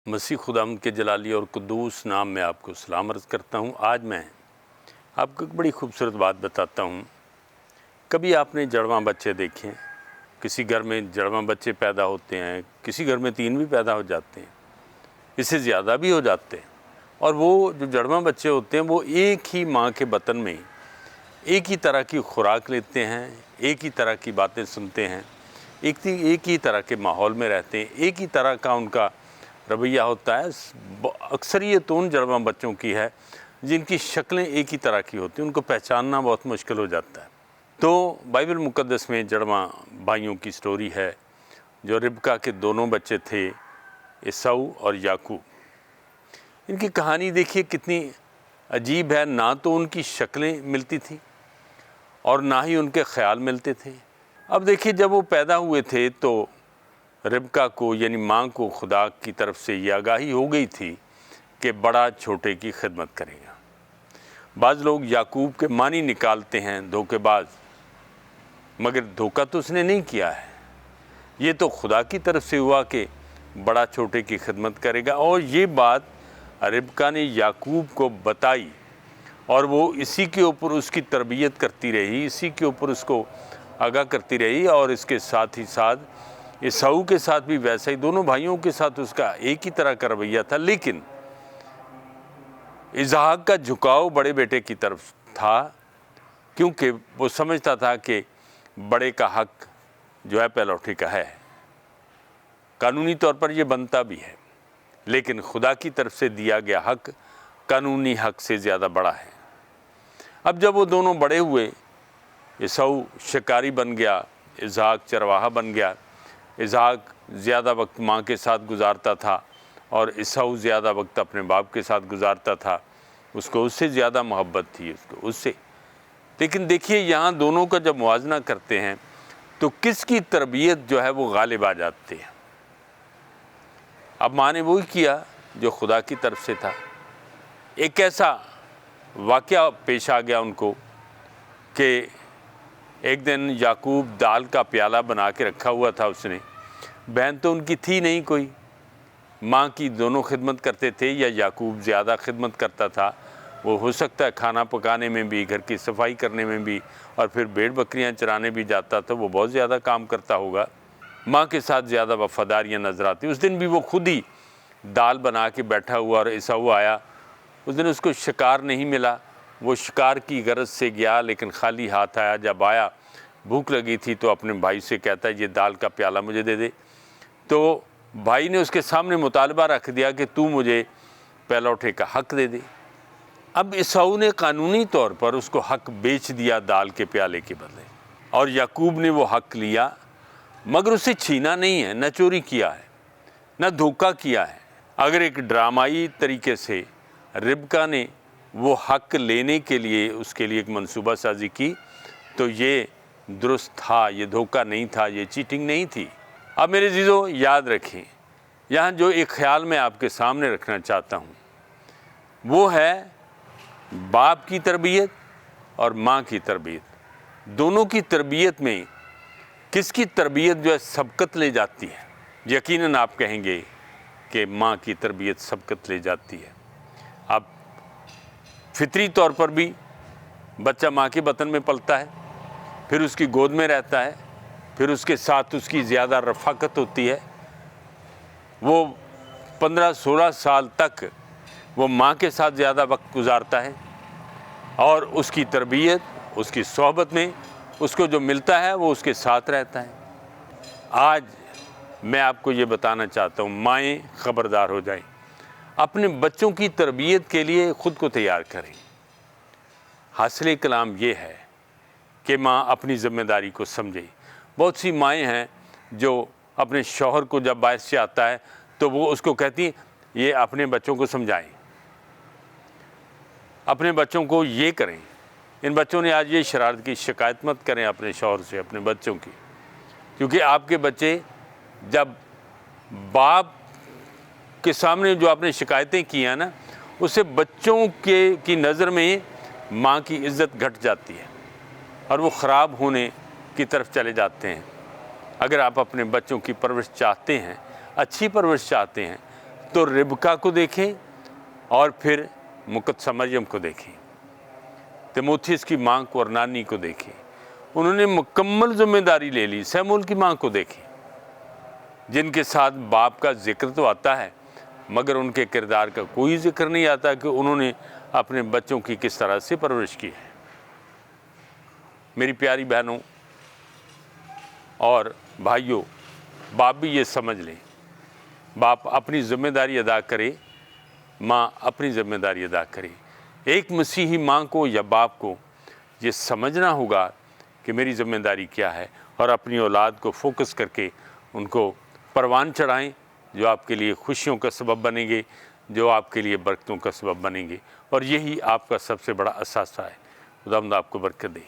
मसीह खुदावंद के जलाली और कुद्दूस नाम में आपको सलाम अर्ज़ करता हूँ। आज मैं आपको एक बड़ी खूबसूरत बात बताता हूँ। कभी आपने जड़वां बच्चे देखे? किसी घर में जड़वां बच्चे पैदा होते हैं, किसी घर में 3 भी पैदा हो जाते हैं, इससे ज़्यादा भी हो जाते हैं। और वो जो जड़वां बच्चे होते हैं वो एक ही माँ के बतन में एक ही तरह की खुराक लेते हैं, एक ही तरह की बातें सुनते हैं, एक ही तरह के माहौल में रहते हैं, एक ही तरह का उनका रवैया होता है। अक्सरियत उन जड़वां बच्चों की है जिनकी शक्लें एक ही तरह की होती हैं, उनको पहचानना बहुत मुश्किल हो जाता है। तो बाइबल मुक़द्दस में जड़वां भाइयों की स्टोरी है जो रिबका के दोनों बच्चे थे, एसाऊ और याकूब। इनकी कहानी देखिए कितनी अजीब है। ना तो उनकी शक्लें मिलती थी और ना ही उनके ख्याल मिलते थे। अब देखिए, जब वो पैदा हुए थे तो रिबका को यानी माँ को खुदा की तरफ से ये आगाही हो गई थी कि बड़ा छोटे की खिदमत करेगा। बाज़ लोग याकूब के मानी निकालते हैं धोखेबाज, मगर धोखा तो उसने नहीं किया है। ये तो खुदा की तरफ से हुआ कि बड़ा छोटे की खिदमत करेगा। और ये बात रिबका ने याकूब को बताई और वो इसी के ऊपर उसकी तरबियत करती रही, इसी के ऊपर उसको आगाह करती रही। और इसके साथ ही साथ एसाऊ के साथ भी वैसा ही, दोनों भाइयों के साथ उसका एक ही तरह का रवैया था। लेकिन इसहाक का झुकाव बड़े बेटे की तरफ था, क्योंकि वो समझता था कि बड़े का हक जो है पहलौठे का है। कानूनी तौर पर ये बनता भी है, लेकिन खुदा की तरफ से दिया गया हक कानूनी हक से ज़्यादा बड़ा है। अब जब वो दोनों बड़े हुए, एसाऊ शिकारी बन गया, इसहाक चरवाहा बन गया। इसहाक ज़्यादा वक्त माँ के साथ गुजारता था और एसाऊ ज़्यादा वक्त अपने बाप के साथ गुजारता था। उसको उससे ज़्यादा मोहब्बत थी उससे। लेकिन देखिए, यहाँ दोनों का जब मुवाजना करते हैं तो किसकी तरबियत जो है वो गालिब आ जाती है। अब माँ ने वही किया जो खुदा की तरफ से था। एक ऐसा वाक़या पेश आ गया उनको कि एक दिन याकूब दाल का प्याला बना के रखा हुआ था उसने। बहन तो उनकी थी नहीं कोई, माँ की दोनों खिदमत करते थे या याकूब ज़्यादा खिदमत करता था। वो हो सकता है खाना पकाने में भी, घर की सफाई करने में भी, और फिर भेड़ बकरियाँ चराने भी जाता था। वो बहुत ज़्यादा काम करता होगा, माँ के साथ ज़्यादा वफ़ादारियाँ नज़र आती। उस दिन भी वो खुद ही दाल बना के बैठा हुआ और एसाऊ आया। उस दिन उसको शिकार नहीं मिला, वो शिकार की गरज से गया लेकिन खाली हाथ आया। जब आया, भूख लगी थी तो अपने भाई से कहता है ये दाल का प्याला मुझे दे दे। तो भाई ने उसके सामने मुतालबा रख दिया कि तू मुझे पहलौठे का हक दे दे। अब एसाऊ ने कानूनी तौर पर उसको हक बेच दिया दाल के प्याले के बदले, और याकूब ने वो हक लिया, मगर उसे छीना नहीं है, न चोरी किया है, न धोखा किया है। अगर एक ड्रामाई तरीके से रिबका ने वो हक लेने के लिए उसके लिए एक मंसूबा साजी की तो ये दुरुस्त था, ये धोखा नहीं था, ये चीटिंग नहीं थी। अब मेरे जीजों, याद रखें, यहाँ जो एक ख्याल मैं आपके सामने रखना चाहता हूँ वो है बाप की तरबियत और माँ की तरबियत। दोनों की तरबियत में किसकी तरबियत जो है सबकत ले जाती है? यकीनन आप कहेंगे कि माँ की तरबियत सबकत ले जाती है। अब फितरी तौर पर भी बच्चा माँ के बतन में पलता है, फिर उसकी गोद में रहता है, फिर उसके साथ उसकी ज़्यादा रफ़ाकत होती है। वो 15-16 साल तक वो माँ के साथ ज़्यादा वक्त गुजारता है और उसकी तरबियत, उसकी सोहबत में उसको जो मिलता है वो उसके साथ रहता है। आज मैं आपको ये बताना चाहता हूँ, माएँ ख़बरदार हो जाएं, अपने बच्चों की तरबियत के लिए ख़ुद को तैयार करें। हासिल कलाम ये है कि माँ अपनी ज़िम्मेदारी को समझे। बहुत सी माएँ हैं जो अपने शौहर को जब बाहर से आता है तो वो उसको कहती हैं ये अपने बच्चों को समझाएं, अपने बच्चों को ये करें, इन बच्चों ने आज ये शरारत की, शिकायत मत करें अपने शौहर से अपने बच्चों की। क्योंकि आपके बच्चे जब बाप के सामने जो आपने शिकायतें की हैं ना, उससे बच्चों की नज़र में माँ की इज़्ज़त घट जाती है और वो ख़राब होने की तरफ चले जाते हैं। अगर आप अपने बच्चों की परवरिश चाहते हैं, अच्छी परवरिश चाहते हैं, तो रिबका को देखें और फिर मुकद्दस मरियम को देखें, तीमुथियुस की माँ को और नानी को देखें। उन्होंने मुकम्मल जिम्मेदारी ले ली। शमूएल की माँ को देखें, जिनके साथ बाप का जिक्र तो आता है मगर उनके किरदार का कोई जिक्र नहीं आता कि उन्होंने अपने बच्चों की किस तरह से परवरिश की है। मेरी प्यारी बहनों और भाइयों, बाप भी ये समझ लें, बाप अपनी जिम्मेदारी अदा करे, माँ अपनी जिम्मेदारी अदा करे। एक मसीही माँ को या बाप को ये समझना होगा कि मेरी जिम्मेदारी क्या है, और अपनी औलाद को फोकस करके उनको परवान चढ़ाएं जो आपके लिए खुशियों का सबब बनेंगे, जो आपके लिए बरकतों का सबब बनेंगे, और यही आपका सबसे बड़ा असासा है। खुदावंद आपको बरकत दे।